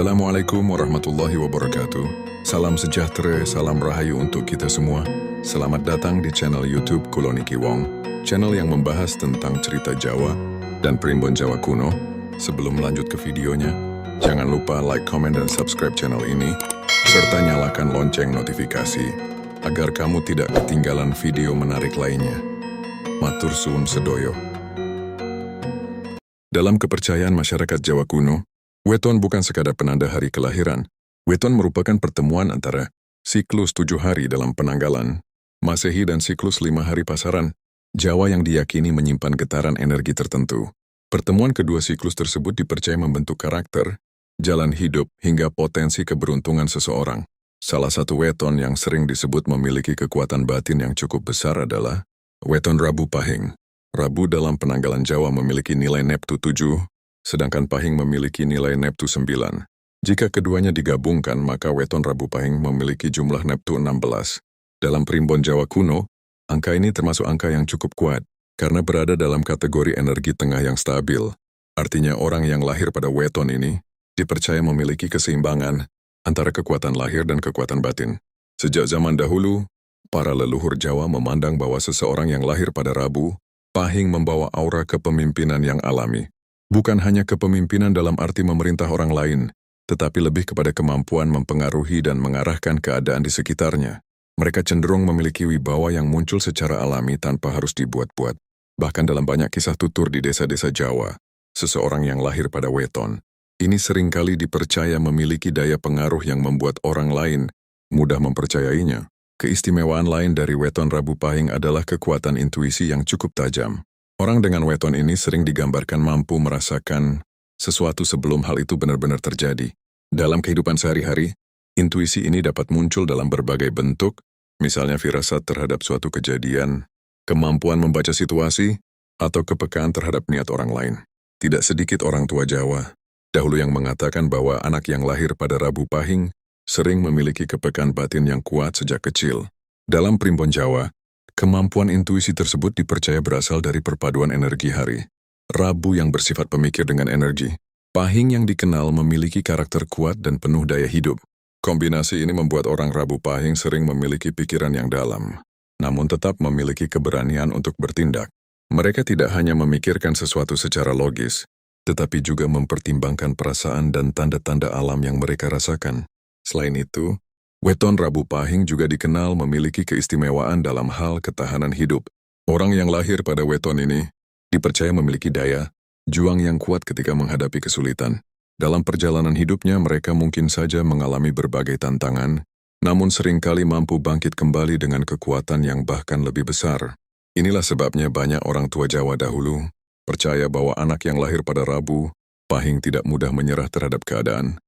Assalamualaikum warahmatullahi wabarakatuh. Salam sejahtera, salam rahayu untuk kita semua. Selamat datang di channel YouTube Kulo Niki Wong, channel yang membahas tentang cerita Jawa dan Primbon Jawa kuno. Sebelum lanjut ke videonya, jangan lupa like, comment, dan subscribe channel ini, serta nyalakan lonceng notifikasi, agar kamu tidak ketinggalan video menarik lainnya. Matur suwun sedoyo. Dalam kepercayaan masyarakat Jawa kuno, weton bukan sekadar penanda hari kelahiran. Weton merupakan pertemuan antara siklus 7 hari dalam penanggalan Masehi dan siklus 5 hari pasaran Jawa yang diyakini menyimpan getaran energi tertentu. Pertemuan kedua siklus tersebut dipercaya membentuk karakter, jalan hidup, hingga potensi keberuntungan seseorang. Salah satu weton yang sering disebut memiliki kekuatan batin yang cukup besar adalah weton Rabu Pahing. Rabu dalam penanggalan Jawa memiliki nilai Neptu 7, sedangkan Pahing memiliki nilai Neptu 9. Jika keduanya digabungkan, maka weton Rabu Pahing memiliki jumlah Neptu 16. Dalam Primbon Jawa kuno, angka ini termasuk angka yang cukup kuat, karena berada dalam kategori energi tengah yang stabil. Artinya orang yang lahir pada weton ini dipercaya memiliki keseimbangan antara kekuatan lahir dan kekuatan batin. Sejak zaman dahulu, para leluhur Jawa memandang bahwa seseorang yang lahir pada Rabu Pahing membawa aura kepemimpinan yang alami. Bukan hanya kepemimpinan dalam arti memerintah orang lain, tetapi lebih kepada kemampuan mempengaruhi dan mengarahkan keadaan di sekitarnya. Mereka cenderung memiliki wibawa yang muncul secara alami tanpa harus dibuat-buat. Bahkan dalam banyak kisah tutur di desa-desa Jawa, seseorang yang lahir pada weton ini seringkali dipercaya memiliki daya pengaruh yang membuat orang lain mudah mempercayainya. Keistimewaan lain dari weton Rabu Pahing adalah kekuatan intuisi yang cukup tajam. Orang dengan weton ini sering digambarkan mampu merasakan sesuatu sebelum hal itu benar-benar terjadi. Dalam kehidupan sehari-hari, intuisi ini dapat muncul dalam berbagai bentuk, misalnya firasat terhadap suatu kejadian, kemampuan membaca situasi, atau kepekaan terhadap niat orang lain. Tidak sedikit orang tua Jawa dahulu yang mengatakan bahwa anak yang lahir pada Rabu Pahing sering memiliki kepekaan batin yang kuat sejak kecil. Dalam Primbon Jawa, kemampuan intuisi tersebut dipercaya berasal dari perpaduan energi hari. Rabu yang bersifat pemikir dengan energi. Pahing yang dikenal memiliki karakter kuat dan penuh daya hidup. Kombinasi ini membuat orang Rabu Pahing sering memiliki pikiran yang dalam, namun tetap memiliki keberanian untuk bertindak. Mereka tidak hanya memikirkan sesuatu secara logis, tetapi juga mempertimbangkan perasaan dan tanda-tanda alam yang mereka rasakan. Selain itu, weton Rabu Pahing juga dikenal memiliki keistimewaan dalam hal ketahanan hidup. Orang yang lahir pada weton ini dipercaya memiliki daya juang yang kuat ketika menghadapi kesulitan. Dalam perjalanan hidupnya, mereka mungkin saja mengalami berbagai tantangan, namun seringkali mampu bangkit kembali dengan kekuatan yang bahkan lebih besar. Inilah sebabnya banyak orang tua Jawa dahulu percaya bahwa anak yang lahir pada Rabu Pahing tidak mudah menyerah terhadap keadaan.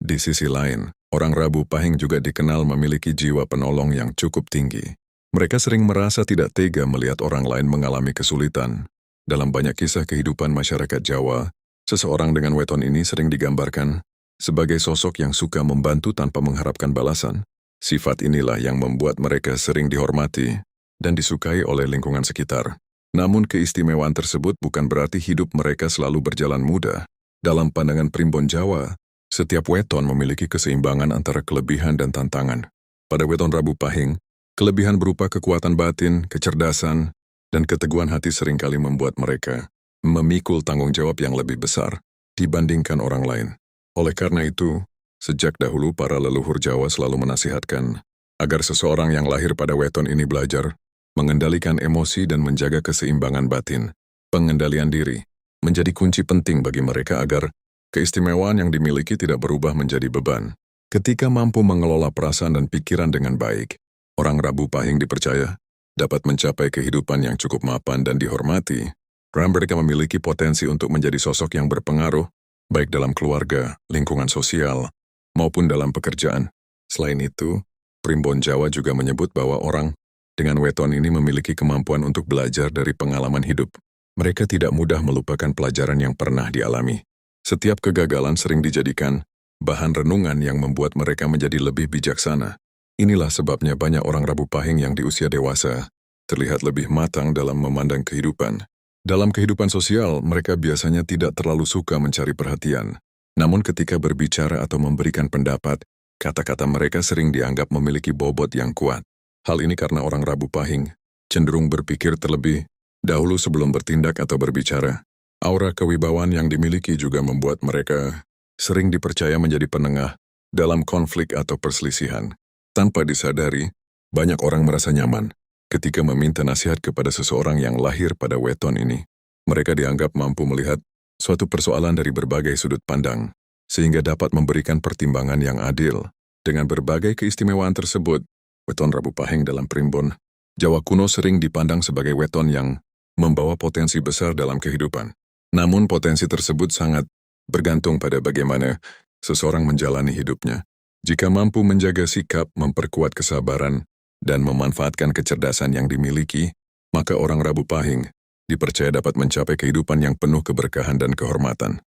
Di sisi lain, orang Rabu Pahing juga dikenal memiliki jiwa penolong yang cukup tinggi. Mereka sering merasa tidak tega melihat orang lain mengalami kesulitan. Dalam banyak kisah kehidupan masyarakat Jawa, seseorang dengan weton ini sering digambarkan sebagai sosok yang suka membantu tanpa mengharapkan balasan. Sifat inilah yang membuat mereka sering dihormati dan disukai oleh lingkungan sekitar. Namun keistimewaan tersebut bukan berarti hidup mereka selalu berjalan mudah. Dalam pandangan Primbon Jawa, setiap weton memiliki keseimbangan antara kelebihan dan tantangan. Pada weton Rabu Pahing, kelebihan berupa kekuatan batin, kecerdasan, dan keteguhan hati seringkali membuat mereka memikul tanggung jawab yang lebih besar dibandingkan orang lain. Oleh karena itu, sejak dahulu para leluhur Jawa selalu menasihatkan agar seseorang yang lahir pada weton ini belajar mengendalikan emosi dan menjaga keseimbangan batin. Pengendalian diri menjadi kunci penting bagi mereka agar keistimewaan yang dimiliki tidak berubah menjadi beban. Ketika mampu mengelola perasaan dan pikiran dengan baik, orang Rabu Pahing dipercaya dapat mencapai kehidupan yang cukup mapan dan dihormati. Mereka memiliki potensi untuk menjadi sosok yang berpengaruh, baik dalam keluarga, lingkungan sosial, maupun dalam pekerjaan. Selain itu, Primbon Jawa juga menyebut bahwa orang dengan weton ini memiliki kemampuan untuk belajar dari pengalaman hidup. Mereka tidak mudah melupakan pelajaran yang pernah dialami. Setiap kegagalan sering dijadikan bahan renungan yang membuat mereka menjadi lebih bijaksana. Inilah sebabnya banyak orang Rabu Pahing yang di usia dewasa terlihat lebih matang dalam memandang kehidupan. Dalam kehidupan sosial, mereka biasanya tidak terlalu suka mencari perhatian. Namun ketika berbicara atau memberikan pendapat, kata-kata mereka sering dianggap memiliki bobot yang kuat. Hal ini karena orang Rabu Pahing cenderung berpikir terlebih dahulu sebelum bertindak atau berbicara. Aura kewibawaan yang dimiliki juga membuat mereka sering dipercaya menjadi penengah dalam konflik atau perselisihan. Tanpa disadari, banyak orang merasa nyaman ketika meminta nasihat kepada seseorang yang lahir pada weton ini. Mereka dianggap mampu melihat suatu persoalan dari berbagai sudut pandang, sehingga dapat memberikan pertimbangan yang adil. Dengan berbagai keistimewaan tersebut, weton Rabu Pahing dalam primbon Jawa kuno sering dipandang sebagai weton yang membawa potensi besar dalam kehidupan. Namun potensi tersebut sangat bergantung pada bagaimana seseorang menjalani hidupnya. Jika mampu menjaga sikap, memperkuat kesabaran, dan memanfaatkan kecerdasan yang dimiliki, maka orang Rabu Pahing dipercaya dapat mencapai kehidupan yang penuh keberkahan dan kehormatan.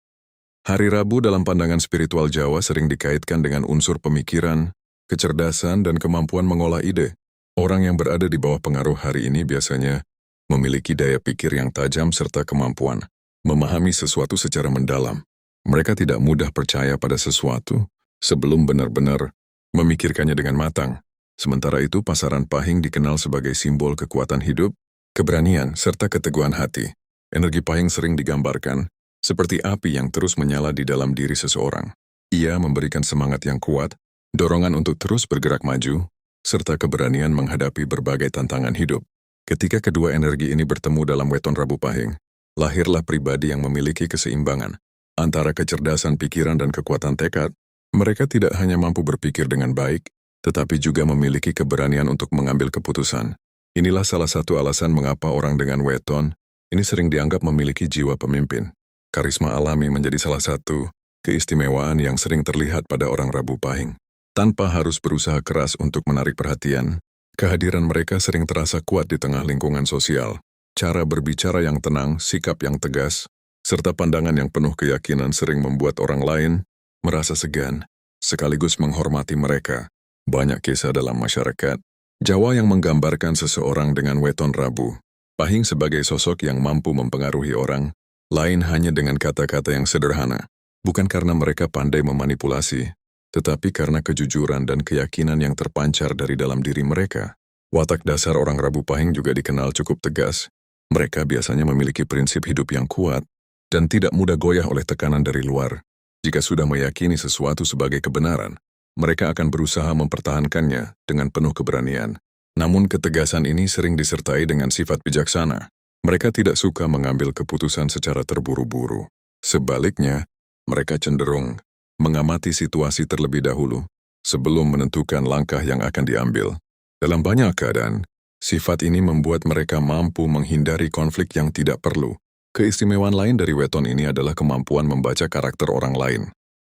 Hari Rabu dalam pandangan spiritual Jawa sering dikaitkan dengan unsur pemikiran, kecerdasan, dan kemampuan mengolah ide. Orang yang berada di bawah pengaruh hari ini biasanya memiliki daya pikir yang tajam serta kemampuan memahami sesuatu secara mendalam. Mereka tidak mudah percaya pada sesuatu sebelum benar-benar memikirkannya dengan matang. Sementara itu, pasaran Pahing dikenal sebagai simbol kekuatan hidup, keberanian, serta keteguhan hati. Energi Pahing sering digambarkan seperti api yang terus menyala di dalam diri seseorang. Ia memberikan semangat yang kuat, dorongan untuk terus bergerak maju, serta keberanian menghadapi berbagai tantangan hidup. Ketika kedua energi ini bertemu dalam weton Rabu Pahing, lahirlah pribadi yang memiliki keseimbangan antara kecerdasan pikiran dan kekuatan tekad. Mereka tidak hanya mampu berpikir dengan baik, tetapi juga memiliki keberanian untuk mengambil keputusan. Inilah salah satu alasan mengapa orang dengan weton ini sering dianggap memiliki jiwa pemimpin. Karisma alami menjadi salah satu keistimewaan yang sering terlihat pada orang Rabu Pahing. Tanpa harus berusaha keras untuk menarik perhatian, kehadiran mereka sering terasa kuat di tengah lingkungan sosial. Cara berbicara yang tenang, sikap yang tegas, serta pandangan yang penuh keyakinan sering membuat orang lain merasa segan, sekaligus menghormati mereka. Banyak kisah dalam masyarakat Jawa yang menggambarkan seseorang dengan weton Rabu Pahing sebagai sosok yang mampu mempengaruhi orang lain hanya dengan kata-kata yang sederhana, bukan karena mereka pandai memanipulasi, tetapi karena kejujuran dan keyakinan yang terpancar dari dalam diri mereka. Watak dasar orang Rabu Pahing juga dikenal cukup tegas. Mereka biasanya memiliki prinsip hidup yang kuat dan tidak mudah goyah oleh tekanan dari luar. Jika sudah meyakini sesuatu sebagai kebenaran, mereka akan berusaha mempertahankannya dengan penuh keberanian. Namun ketegasan ini sering disertai dengan sifat bijaksana. Mereka tidak suka mengambil keputusan secara terburu-buru. Sebaliknya, mereka cenderung mengamati situasi terlebih dahulu sebelum menentukan langkah yang akan diambil. Dalam banyak keadaan, sifat ini membuat mereka mampu menghindari konflik yang tidak perlu. Keistimewaan lain dari weton ini adalah kemampuan membaca karakter orang lain.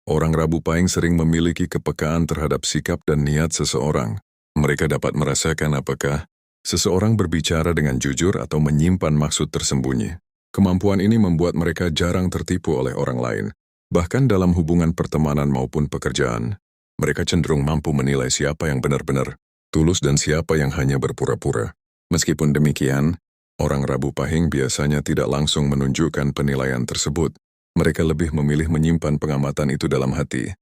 Orang Rabu Pahing sering memiliki kepekaan terhadap sikap dan niat seseorang. Mereka dapat merasakan apakah seseorang berbicara dengan jujur atau menyimpan maksud tersembunyi. Kemampuan ini membuat mereka jarang tertipu oleh orang lain. Bahkan dalam hubungan pertemanan maupun pekerjaan, mereka cenderung mampu menilai siapa yang benar-benar tulus dan siapa yang hanya berpura-pura. Meskipun demikian, orang Rabu Pahing biasanya tidak langsung menunjukkan penilaian tersebut. Mereka lebih memilih menyimpan pengamatan itu dalam hati.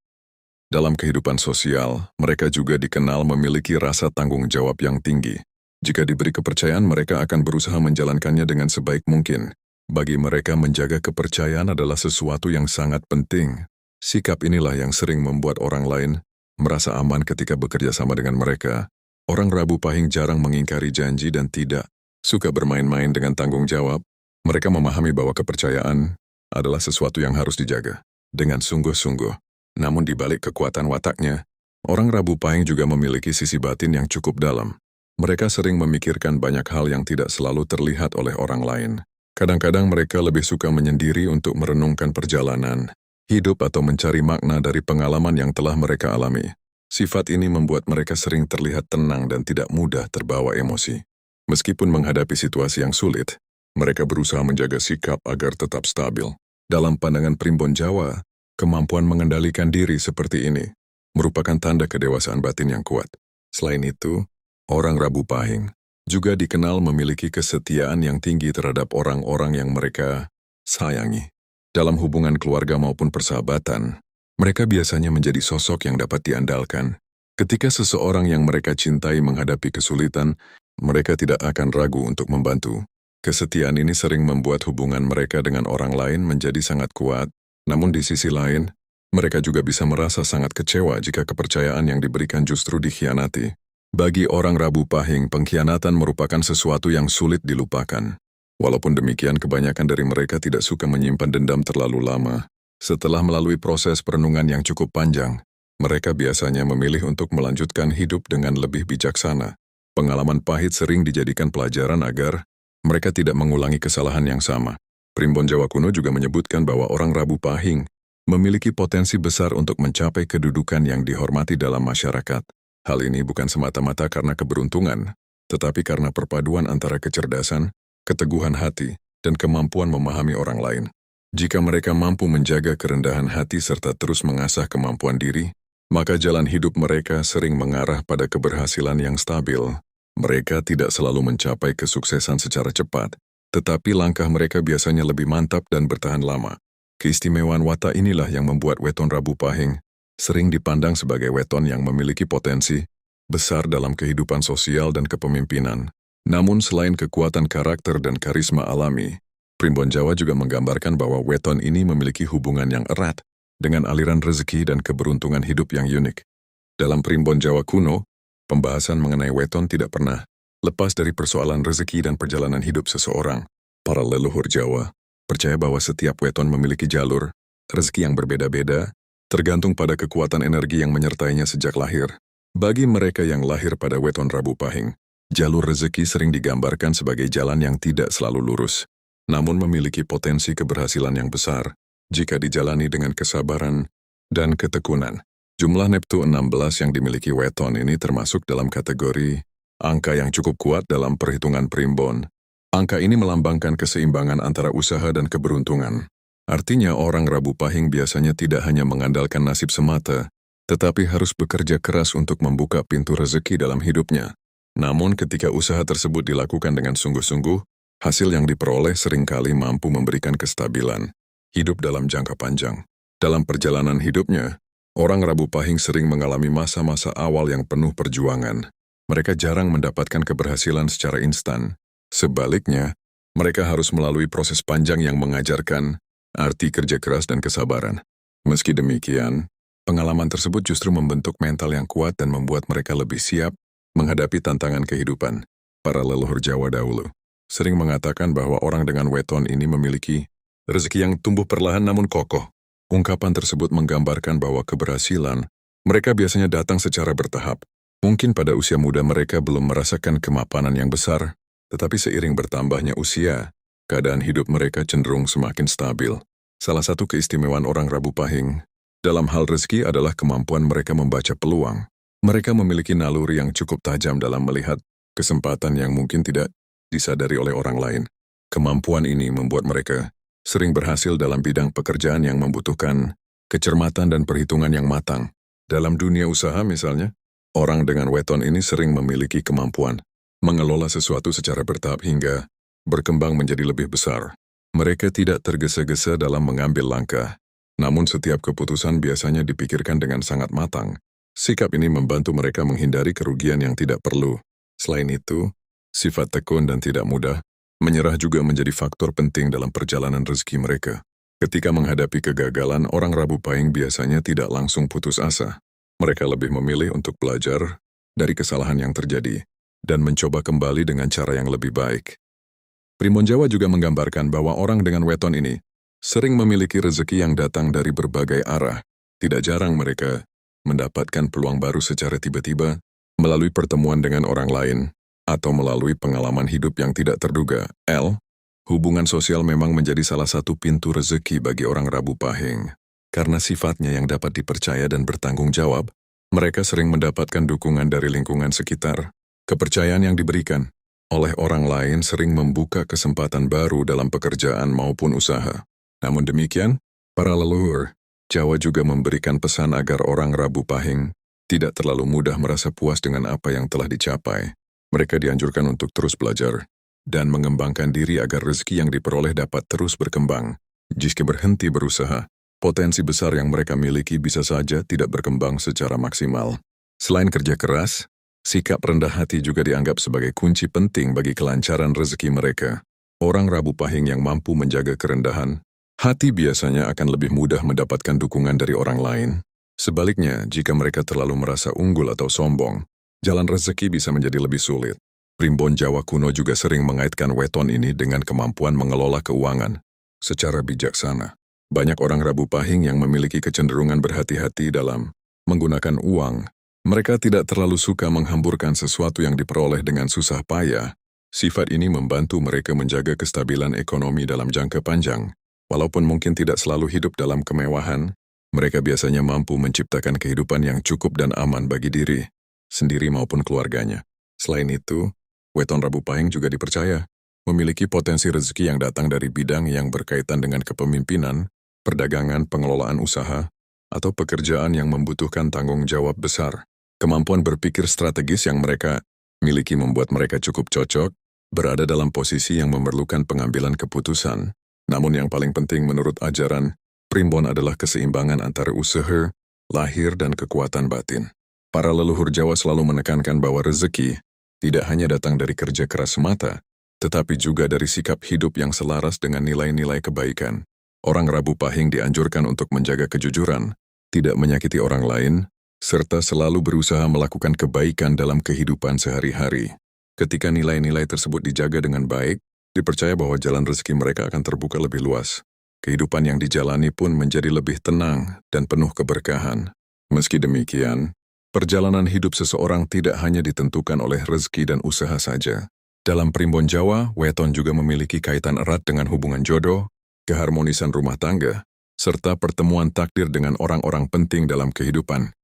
Dalam kehidupan sosial, mereka juga dikenal memiliki rasa tanggung jawab yang tinggi. Jika diberi kepercayaan, mereka akan berusaha menjalankannya dengan sebaik mungkin. Bagi mereka, menjaga kepercayaan adalah sesuatu yang sangat penting. Sikap inilah yang sering membuat orang lain merasa aman ketika bekerja sama dengan mereka. Orang Rabu Pahing jarang mengingkari janji dan tidak suka bermain-main dengan tanggung jawab. Mereka memahami bahwa kepercayaan adalah sesuatu yang harus dijaga dengan sungguh-sungguh. Namun di balik kekuatan wataknya, orang Rabu Pahing juga memiliki sisi batin yang cukup dalam. Mereka sering memikirkan banyak hal yang tidak selalu terlihat oleh orang lain. Kadang-kadang mereka lebih suka menyendiri untuk merenungkan perjalanan hidup atau mencari makna dari pengalaman yang telah mereka alami. Sifat ini membuat mereka sering terlihat tenang dan tidak mudah terbawa emosi. Meskipun menghadapi situasi yang sulit, mereka berusaha menjaga sikap agar tetap stabil. Dalam pandangan primbon Jawa, kemampuan mengendalikan diri seperti ini merupakan tanda kedewasaan batin yang kuat. Selain itu, orang Rabu Pahing juga dikenal memiliki kesetiaan yang tinggi terhadap orang-orang yang mereka sayangi. Dalam hubungan keluarga maupun persahabatan, Mereka biasanya menjadi sosok yang dapat diandalkan. Ketika seseorang yang mereka cintai menghadapi kesulitan, mereka tidak akan ragu untuk membantu. Kesetiaan ini sering membuat hubungan mereka dengan orang lain menjadi sangat kuat, namun di sisi lain, mereka juga bisa merasa sangat kecewa jika kepercayaan yang diberikan justru dikhianati. Bagi orang Rabu Pahing, pengkhianatan merupakan sesuatu yang sulit dilupakan. Walaupun demikian, kebanyakan dari mereka tidak suka menyimpan dendam terlalu lama. Setelah melalui proses perenungan yang cukup panjang, mereka biasanya memilih untuk melanjutkan hidup dengan lebih bijaksana. Pengalaman pahit sering dijadikan pelajaran agar mereka tidak mengulangi kesalahan yang sama. Primbon Jawa kuno juga menyebutkan bahwa orang Rabu Pahing memiliki potensi besar untuk mencapai kedudukan yang dihormati dalam masyarakat. Hal ini bukan semata-mata karena keberuntungan, tetapi karena perpaduan antara kecerdasan, keteguhan hati, dan kemampuan memahami orang lain. Jika mereka mampu menjaga kerendahan hati serta terus mengasah kemampuan diri, maka jalan hidup mereka sering mengarah pada keberhasilan yang stabil. Mereka tidak selalu mencapai kesuksesan secara cepat, tetapi langkah mereka biasanya lebih mantap dan bertahan lama. Keistimewaan watak inilah yang membuat weton Rabu Pahing sering dipandang sebagai weton yang memiliki potensi besar dalam kehidupan sosial dan kepemimpinan. Namun selain kekuatan karakter dan karisma alami, Primbon Jawa juga menggambarkan bahwa weton ini memiliki hubungan yang erat dengan aliran rezeki dan keberuntungan hidup yang unik. Dalam Primbon Jawa kuno, pembahasan mengenai weton tidak pernah lepas dari persoalan rezeki dan perjalanan hidup seseorang. Para leluhur Jawa percaya bahwa setiap weton memiliki jalur rezeki yang berbeda-beda, tergantung pada kekuatan energi yang menyertainya sejak lahir. Bagi mereka yang lahir pada weton Rabu Pahing, jalur rezeki sering digambarkan sebagai jalan yang tidak selalu lurus, namun memiliki potensi keberhasilan yang besar jika dijalani dengan kesabaran dan ketekunan. Jumlah Neptu 16 yang dimiliki weton ini termasuk dalam kategori angka yang cukup kuat dalam perhitungan primbon. Angka ini melambangkan keseimbangan antara usaha dan keberuntungan. Artinya orang Rabu Pahing biasanya tidak hanya mengandalkan nasib semata, tetapi harus bekerja keras untuk membuka pintu rezeki dalam hidupnya. Namun ketika usaha tersebut dilakukan dengan sungguh-sungguh, hasil yang diperoleh seringkali mampu memberikan kestabilan hidup dalam jangka panjang. Dalam perjalanan hidupnya, orang Rabu Pahing sering mengalami masa-masa awal yang penuh perjuangan. Mereka jarang mendapatkan keberhasilan secara instan. Sebaliknya, mereka harus melalui proses panjang yang mengajarkan arti kerja keras dan kesabaran. Meski demikian, pengalaman tersebut justru membentuk mental yang kuat dan membuat mereka lebih siap menghadapi tantangan kehidupan. Para leluhur Jawa dahulu sering mengatakan bahwa orang dengan weton ini memiliki rezeki yang tumbuh perlahan namun kokoh. Ungkapan tersebut menggambarkan bahwa keberhasilan mereka biasanya datang secara bertahap. Mungkin pada usia muda mereka belum merasakan kemapanan yang besar, tetapi seiring bertambahnya usia, keadaan hidup mereka cenderung semakin stabil. Salah satu keistimewaan orang Rabu Pahing dalam hal rezeki adalah kemampuan mereka membaca peluang. Mereka memiliki naluri yang cukup tajam dalam melihat kesempatan yang mungkin tidak disadari oleh orang lain. Kemampuan ini membuat mereka sering berhasil dalam bidang pekerjaan yang membutuhkan kecermatan dan perhitungan yang matang. Dalam dunia usaha misalnya, orang dengan weton ini sering memiliki kemampuan mengelola sesuatu secara bertahap hingga berkembang menjadi lebih besar. Mereka tidak tergesa-gesa dalam mengambil langkah, namun setiap keputusan biasanya dipikirkan dengan sangat matang. Sikap ini membantu mereka menghindari kerugian yang tidak perlu. Selain itu, sifat tekun dan tidak mudah menyerah juga menjadi faktor penting dalam perjalanan rezeki mereka. Ketika menghadapi kegagalan, orang Rabu Pahing biasanya tidak langsung putus asa. Mereka lebih memilih untuk belajar dari kesalahan yang terjadi dan mencoba kembali dengan cara yang lebih baik. Primbon Jawa juga menggambarkan bahwa orang dengan weton ini sering memiliki rezeki yang datang dari berbagai arah. Tidak jarang mereka mendapatkan peluang baru secara tiba-tiba melalui pertemuan dengan orang lain atau melalui pengalaman hidup yang tidak terduga. Hubungan sosial memang menjadi salah satu pintu rezeki bagi orang Rabu Pahing. Karena sifatnya yang dapat dipercaya dan bertanggung jawab, mereka sering mendapatkan dukungan dari lingkungan sekitar. Kepercayaan yang diberikan oleh orang lain sering membuka kesempatan baru dalam pekerjaan maupun usaha. Namun demikian, para leluhur Jawa juga memberikan pesan agar orang Rabu Pahing tidak terlalu mudah merasa puas dengan apa yang telah dicapai. Mereka dianjurkan untuk terus belajar dan mengembangkan diri agar rezeki yang diperoleh dapat terus berkembang. Jika berhenti berusaha, Potensi besar yang mereka miliki bisa saja tidak berkembang secara maksimal. Selain kerja keras, sikap rendah hati juga dianggap sebagai kunci penting bagi kelancaran rezeki mereka. Orang Rabu Pahing yang mampu menjaga kerendahan hati biasanya akan lebih mudah mendapatkan dukungan dari orang lain. Sebaliknya, jika mereka terlalu merasa unggul atau sombong, jalan rezeki bisa menjadi lebih sulit. Primbon Jawa kuno juga sering mengaitkan weton ini dengan kemampuan mengelola keuangan secara bijaksana. Banyak orang Rabu Pahing yang memiliki kecenderungan berhati-hati dalam menggunakan uang. Mereka tidak terlalu suka menghamburkan sesuatu yang diperoleh dengan susah payah. Sifat ini membantu mereka menjaga kestabilan ekonomi dalam jangka panjang. Walaupun mungkin tidak selalu hidup dalam kemewahan, mereka biasanya mampu menciptakan kehidupan yang cukup dan aman bagi diri sendiri maupun keluarganya. Selain itu, weton Rabu Pahing juga dipercaya memiliki potensi rezeki yang datang dari bidang yang berkaitan dengan kepemimpinan, perdagangan, pengelolaan usaha, atau pekerjaan yang membutuhkan tanggung jawab besar. Kemampuan berpikir strategis yang mereka miliki membuat mereka cukup cocok berada dalam posisi yang memerlukan pengambilan keputusan. Namun yang paling penting menurut ajaran Primbon adalah keseimbangan antara usaha, lahir, dan kekuatan batin. Para leluhur Jawa selalu menekankan bahwa rezeki tidak hanya datang dari kerja keras semata, tetapi juga dari sikap hidup yang selaras dengan nilai-nilai kebaikan. Orang Rabu Pahing dianjurkan untuk menjaga kejujuran, tidak menyakiti orang lain, serta selalu berusaha melakukan kebaikan dalam kehidupan sehari-hari. Ketika nilai-nilai tersebut dijaga dengan baik, dipercaya bahwa jalan rezeki mereka akan terbuka lebih luas. Kehidupan yang dijalani pun menjadi lebih tenang dan penuh keberkahan. Meski demikian, perjalanan hidup seseorang tidak hanya ditentukan oleh rezeki dan usaha saja. Dalam Primbon Jawa, weton juga memiliki kaitan erat dengan hubungan jodoh, keharmonisan rumah tangga, serta pertemuan takdir dengan orang-orang penting dalam kehidupan.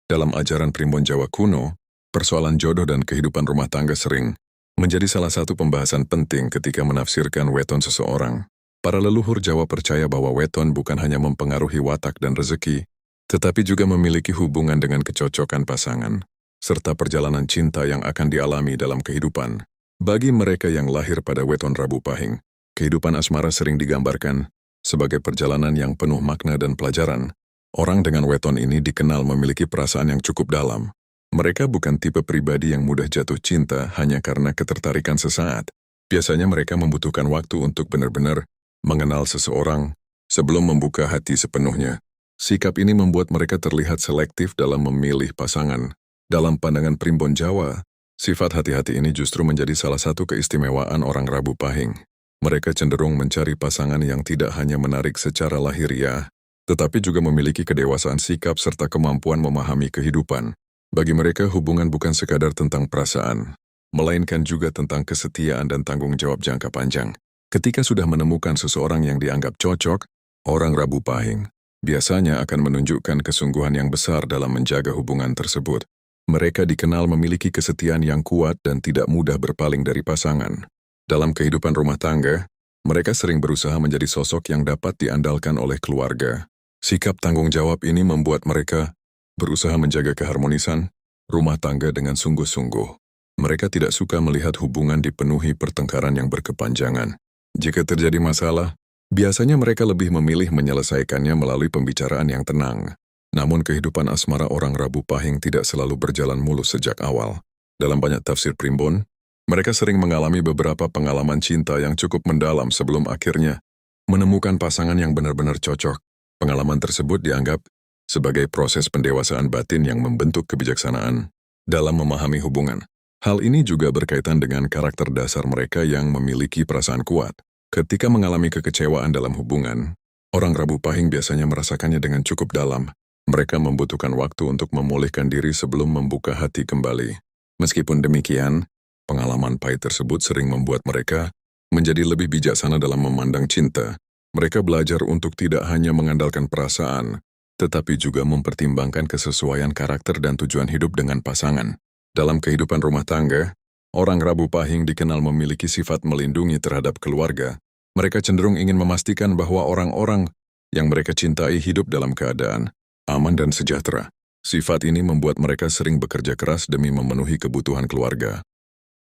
Dalam ajaran Primbon Jawa kuno, persoalan jodoh dan kehidupan rumah tangga sering menjadi salah satu pembahasan penting ketika menafsirkan weton seseorang. Para leluhur Jawa percaya bahwa weton bukan hanya mempengaruhi watak dan rezeki, tetapi juga memiliki hubungan dengan kecocokan pasangan, serta perjalanan cinta yang akan dialami dalam kehidupan. Bagi mereka yang lahir pada weton Rabu Pahing, kehidupan asmara sering digambarkan sebagai perjalanan yang penuh makna dan pelajaran. Orang dengan weton ini dikenal memiliki perasaan yang cukup dalam. Mereka bukan tipe pribadi yang mudah jatuh cinta hanya karena ketertarikan sesaat. Biasanya mereka membutuhkan waktu untuk benar-benar mengenal seseorang sebelum membuka hati sepenuhnya. Sikap ini membuat mereka terlihat selektif dalam memilih pasangan. Dalam pandangan Primbon Jawa, sifat hati-hati ini justru menjadi salah satu keistimewaan orang Rabu Pahing. Mereka cenderung mencari pasangan yang tidak hanya menarik secara lahiriah, tetapi juga memiliki kedewasaan sikap serta kemampuan memahami kehidupan. Bagi mereka, hubungan bukan sekadar tentang perasaan, melainkan juga tentang kesetiaan dan tanggung jawab jangka panjang. Ketika sudah menemukan seseorang yang dianggap cocok, orang Rabu Pahing biasanya akan menunjukkan kesungguhan yang besar dalam menjaga hubungan tersebut. Mereka dikenal memiliki kesetiaan yang kuat dan tidak mudah berpaling dari pasangan. Dalam kehidupan rumah tangga, mereka sering berusaha menjadi sosok yang dapat diandalkan oleh keluarga. Sikap tanggung jawab ini membuat mereka berusaha menjaga keharmonisan rumah tangga dengan sungguh-sungguh. Mereka tidak suka melihat hubungan dipenuhi pertengkaran yang berkepanjangan. Jika terjadi masalah, biasanya mereka lebih memilih menyelesaikannya melalui pembicaraan yang tenang. Namun kehidupan asmara orang Rabu Pahing tidak selalu berjalan mulus sejak awal. Dalam banyak tafsir Primbon, mereka sering mengalami beberapa pengalaman cinta yang cukup mendalam sebelum akhirnya menemukan pasangan yang benar-benar cocok. Pengalaman tersebut dianggap sebagai proses pendewasaan batin yang membentuk kebijaksanaan dalam memahami hubungan. Hal ini juga berkaitan dengan karakter dasar mereka yang memiliki perasaan kuat. Ketika mengalami kekecewaan dalam hubungan, orang Rabu Pahing biasanya merasakannya dengan cukup dalam. Mereka membutuhkan waktu untuk memulihkan diri sebelum membuka hati kembali. Meskipun demikian, pengalaman pahit tersebut sering membuat mereka menjadi lebih bijaksana dalam memandang cinta. Mereka belajar untuk tidak hanya mengandalkan perasaan, tetapi juga mempertimbangkan kesesuaian karakter dan tujuan hidup dengan pasangan. Dalam kehidupan rumah tangga, orang Rabu Pahing dikenal memiliki sifat melindungi terhadap keluarga. Mereka cenderung ingin memastikan bahwa orang-orang yang mereka cintai hidup dalam keadaan aman dan sejahtera. Sifat ini membuat mereka sering bekerja keras demi memenuhi kebutuhan keluarga.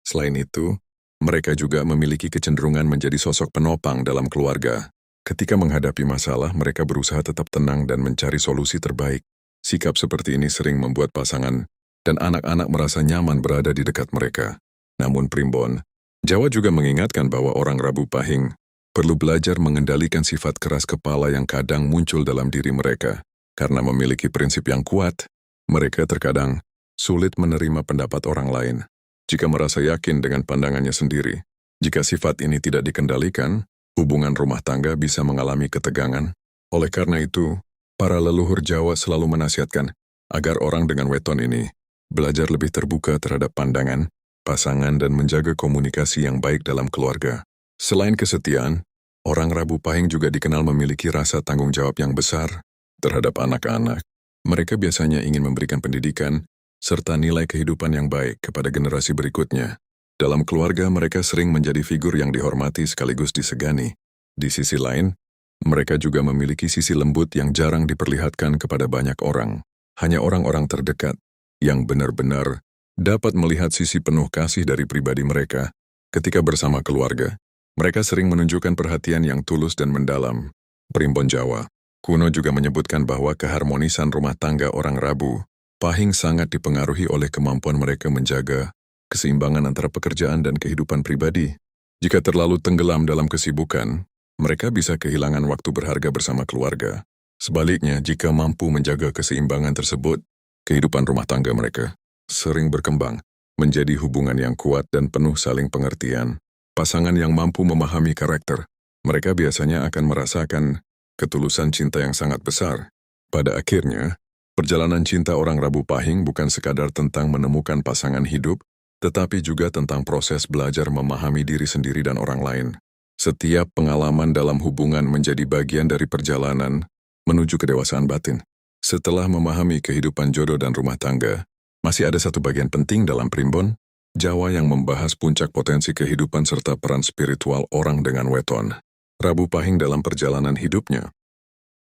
Selain itu, mereka juga memiliki kecenderungan menjadi sosok penopang dalam keluarga. Ketika menghadapi masalah, mereka berusaha tetap tenang dan mencari solusi terbaik. Sikap seperti ini sering membuat pasangan dan anak-anak merasa nyaman berada di dekat mereka. Namun Primbon, Jawa juga mengingatkan bahwa orang Rabu Pahing perlu belajar mengendalikan sifat keras kepala yang kadang muncul dalam diri mereka. Karena memiliki prinsip yang kuat, mereka terkadang sulit menerima pendapat orang lain. Jika merasa yakin dengan pandangannya sendiri, jika sifat ini tidak dikendalikan, hubungan rumah tangga bisa mengalami ketegangan. Oleh karena itu, para leluhur Jawa selalu menasihatkan agar orang dengan weton ini belajar lebih terbuka terhadap pandangan, pasangan dan menjaga komunikasi yang baik dalam keluarga. Selain kesetiaan, orang Rabu Pahing juga dikenal memiliki rasa tanggung jawab yang besar terhadap anak-anak. Mereka biasanya ingin memberikan pendidikan serta nilai kehidupan yang baik kepada generasi berikutnya. Dalam keluarga, mereka sering menjadi figur yang dihormati sekaligus disegani. Di sisi lain, mereka juga memiliki sisi lembut yang jarang diperlihatkan kepada banyak orang. Hanya orang-orang terdekat yang benar-benar dapat melihat sisi penuh kasih dari pribadi mereka. Ketika bersama keluarga, mereka sering menunjukkan perhatian yang tulus dan mendalam. Primbon Jawa kuno juga menyebutkan bahwa keharmonisan rumah tangga orang Rabu Pahing sangat dipengaruhi oleh kemampuan mereka menjaga keseimbangan antara pekerjaan dan kehidupan pribadi. Jika terlalu tenggelam dalam kesibukan, mereka bisa kehilangan waktu berharga bersama keluarga. Sebaliknya, jika mampu menjaga keseimbangan tersebut, kehidupan rumah tangga mereka sering berkembang menjadi hubungan yang kuat dan penuh saling pengertian. Pasangan yang mampu memahami karakter, mereka biasanya akan merasakan ketulusan cinta yang sangat besar. Pada akhirnya, perjalanan cinta orang Rabu Pahing bukan sekadar tentang menemukan pasangan hidup, tetapi juga tentang proses belajar memahami diri sendiri dan orang lain. Setiap pengalaman dalam hubungan menjadi bagian dari perjalanan menuju kedewasaan batin. Setelah memahami kehidupan jodoh dan rumah tangga, masih ada satu bagian penting dalam Primbon Jawa yang membahas puncak potensi kehidupan serta peran spiritual orang dengan weton Rabu Pahing dalam perjalanan hidupnya.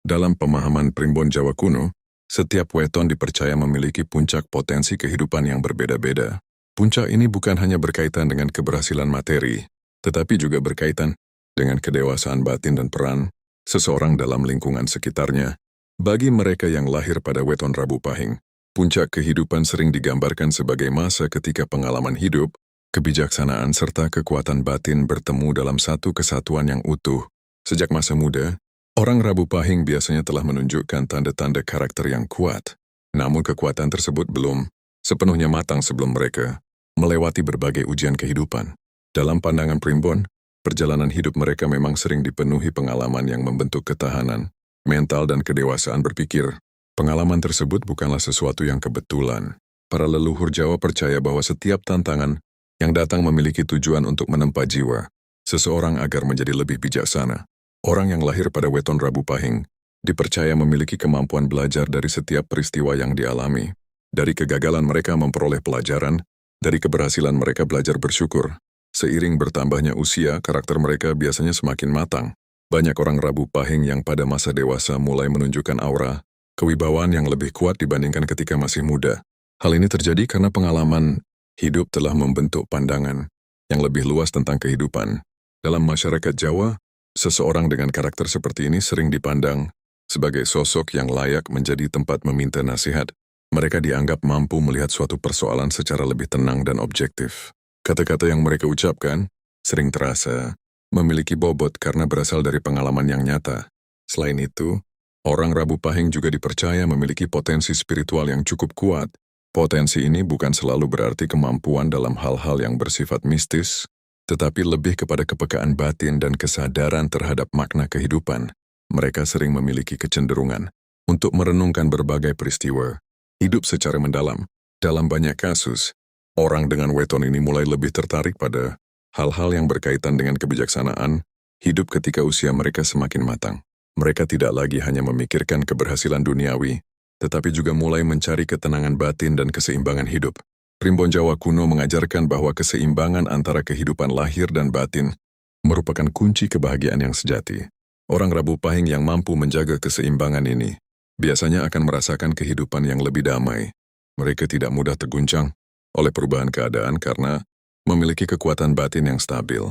Dalam pemahaman Primbon Jawa kuno, setiap weton dipercaya memiliki puncak potensi kehidupan yang berbeda-beda. Puncak ini bukan hanya berkaitan dengan keberhasilan materi, tetapi juga berkaitan dengan kedewasaan batin dan peran seseorang dalam lingkungan sekitarnya. Bagi mereka yang lahir pada weton Rabu Pahing, puncak kehidupan sering digambarkan sebagai masa ketika pengalaman hidup, kebijaksanaan serta kekuatan batin bertemu dalam satu kesatuan yang utuh. Sejak masa muda, orang Rabu Pahing biasanya telah menunjukkan tanda-tanda karakter yang kuat. Namun kekuatan tersebut belum sepenuhnya matang sebelum mereka melewati berbagai ujian kehidupan. Dalam pandangan Primbon, perjalanan hidup mereka memang sering dipenuhi pengalaman yang membentuk ketahanan, mental dan kedewasaan berpikir. Pengalaman tersebut bukanlah sesuatu yang kebetulan. Para leluhur Jawa percaya bahwa setiap tantangan yang datang memiliki tujuan untuk menempa jiwa seseorang agar menjadi lebih bijaksana. Orang yang lahir pada weton Rabu Pahing dipercaya memiliki kemampuan belajar dari setiap peristiwa yang dialami. Dari kegagalan mereka memperoleh pelajaran, dari keberhasilan mereka belajar bersyukur. Seiring bertambahnya usia, karakter mereka biasanya semakin matang. Banyak orang Rabu Pahing yang pada masa dewasa mulai menunjukkan aura kewibawaan yang lebih kuat dibandingkan ketika masih muda. Hal ini terjadi karena pengalaman hidup telah membentuk pandangan yang lebih luas tentang kehidupan. Dalam masyarakat Jawa, seseorang dengan karakter seperti ini sering dipandang sebagai sosok yang layak menjadi tempat meminta nasihat. Mereka dianggap mampu melihat suatu persoalan secara lebih tenang dan objektif. Kata-kata yang mereka ucapkan sering terasa memiliki bobot karena berasal dari pengalaman yang nyata. Selain itu, orang Rabu Pahing juga dipercaya memiliki potensi spiritual yang cukup kuat. Potensi ini bukan selalu berarti kemampuan dalam hal-hal yang bersifat mistis, tetapi lebih kepada kepekaan batin dan kesadaran terhadap makna kehidupan. Mereka sering memiliki kecenderungan untuk merenungkan berbagai peristiwa hidup secara mendalam. Dalam banyak kasus, orang dengan weton ini mulai lebih tertarik pada hal-hal yang berkaitan dengan kebijaksanaan hidup ketika usia mereka semakin matang. Mereka tidak lagi hanya memikirkan keberhasilan duniawi, tetapi juga mulai mencari ketenangan batin dan keseimbangan hidup. Primbon Jawa kuno mengajarkan bahwa keseimbangan antara kehidupan lahir dan batin merupakan kunci kebahagiaan yang sejati. Orang Rabu Pahing yang mampu menjaga keseimbangan ini biasanya akan merasakan kehidupan yang lebih damai. Mereka tidak mudah terguncang oleh perubahan keadaan karena memiliki kekuatan batin yang stabil.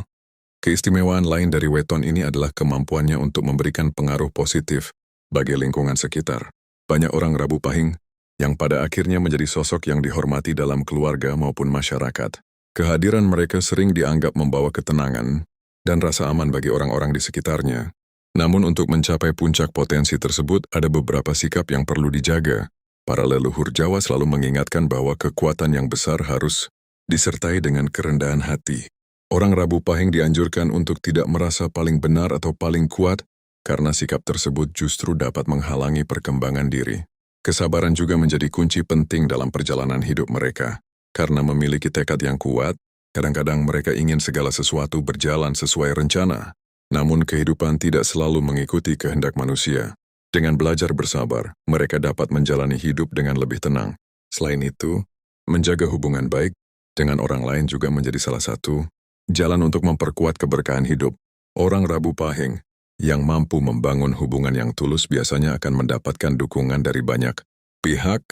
Keistimewaan lain dari weton ini adalah kemampuannya untuk memberikan pengaruh positif bagi lingkungan sekitar. Banyak orang Rabu Pahing yang pada akhirnya menjadi sosok yang dihormati dalam keluarga maupun masyarakat. Kehadiran mereka sering dianggap membawa ketenangan dan rasa aman bagi orang-orang di sekitarnya. Namun untuk mencapai puncak potensi tersebut ada beberapa sikap yang perlu dijaga. Para leluhur Jawa selalu mengingatkan bahwa kekuatan yang besar harus disertai dengan kerendahan hati. Orang Rabu Pahing dianjurkan untuk tidak merasa paling benar atau paling kuat, karena sikap tersebut justru dapat menghalangi perkembangan diri. Kesabaran juga menjadi kunci penting dalam perjalanan hidup mereka. Karena memiliki tekad yang kuat, kadang-kadang mereka ingin segala sesuatu berjalan sesuai rencana. Namun kehidupan tidak selalu mengikuti kehendak manusia. Dengan belajar bersabar, mereka dapat menjalani hidup dengan lebih tenang. Selain itu, menjaga hubungan baik dengan orang lain juga menjadi salah satu jalan untuk memperkuat keberkahan hidup. Orang Rabu Pahing yang mampu membangun hubungan yang tulus biasanya akan mendapatkan dukungan dari banyak pihak.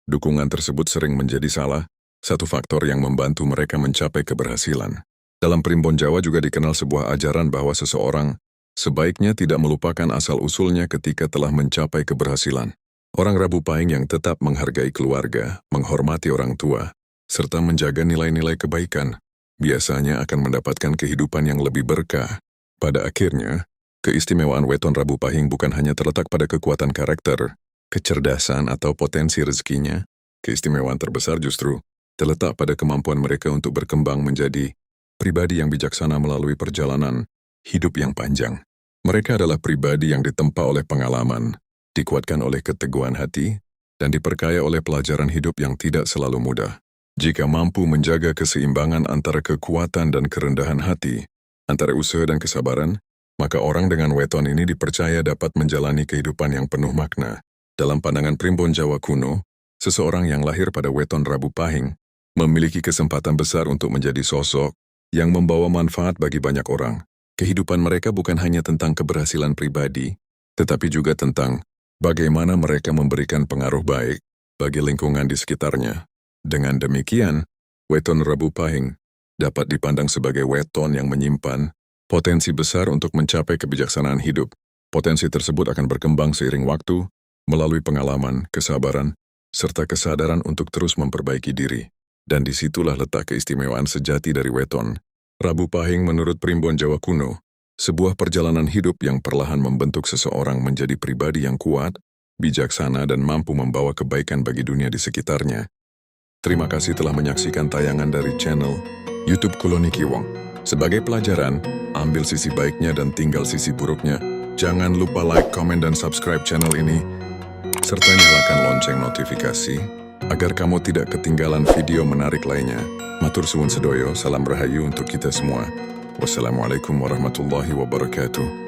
Dukungan tersebut sering menjadi salah satu faktor yang membantu mereka mencapai keberhasilan. Dalam Primbon Jawa juga dikenal sebuah ajaran bahwa seseorang sebaiknya tidak melupakan asal-usulnya ketika telah mencapai keberhasilan. Orang Rabu Pahing yang tetap menghargai keluarga, menghormati orang tua, serta menjaga nilai-nilai kebaikan, biasanya akan mendapatkan kehidupan yang lebih berkah. Pada akhirnya, keistimewaan weton Rabu Pahing bukan hanya terletak pada kekuatan karakter, kecerdasan atau potensi rezekinya. Keistimewaan terbesar justru terletak pada kemampuan mereka untuk berkembang menjadi pribadi yang bijaksana melalui perjalanan hidup yang panjang. Mereka adalah pribadi yang ditempa oleh pengalaman, dikuatkan oleh keteguhan hati, dan diperkaya oleh pelajaran hidup yang tidak selalu mudah. Jika mampu menjaga keseimbangan antara kekuatan dan kerendahan hati, antara usaha dan kesabaran, maka orang dengan weton ini dipercaya dapat menjalani kehidupan yang penuh makna. Dalam pandangan Primbon Jawa kuno, seseorang yang lahir pada weton Rabu Pahing memiliki kesempatan besar untuk menjadi sosok yang membawa manfaat bagi banyak orang. Kehidupan mereka bukan hanya tentang keberhasilan pribadi, tetapi juga tentang bagaimana mereka memberikan pengaruh baik bagi lingkungan di sekitarnya. Dengan demikian, weton Rabu Pahing dapat dipandang sebagai weton yang menyimpan potensi besar untuk mencapai kebijaksanaan hidup. Potensi tersebut akan berkembang seiring waktu, melalui pengalaman, kesabaran, serta kesadaran untuk terus memperbaiki diri. Dan disitulah letak keistimewaan sejati dari weton Rabu Pahing menurut Primbon Jawa kuno, sebuah perjalanan hidup yang perlahan membentuk seseorang menjadi pribadi yang kuat, bijaksana dan mampu membawa kebaikan bagi dunia di sekitarnya. Terima kasih telah menyaksikan tayangan dari channel YouTube Kuloni Kiwong. Sebagai pelajaran, ambil sisi baiknya dan tinggal sisi buruknya. Jangan lupa like, komen, dan subscribe channel ini, serta nyalakan lonceng notifikasi, agar kamu tidak ketinggalan video menarik lainnya. Matur suwun sedoyo, salam rahayu untuk kita semua. Wassalamualaikum warahmatullahi wabarakatuh.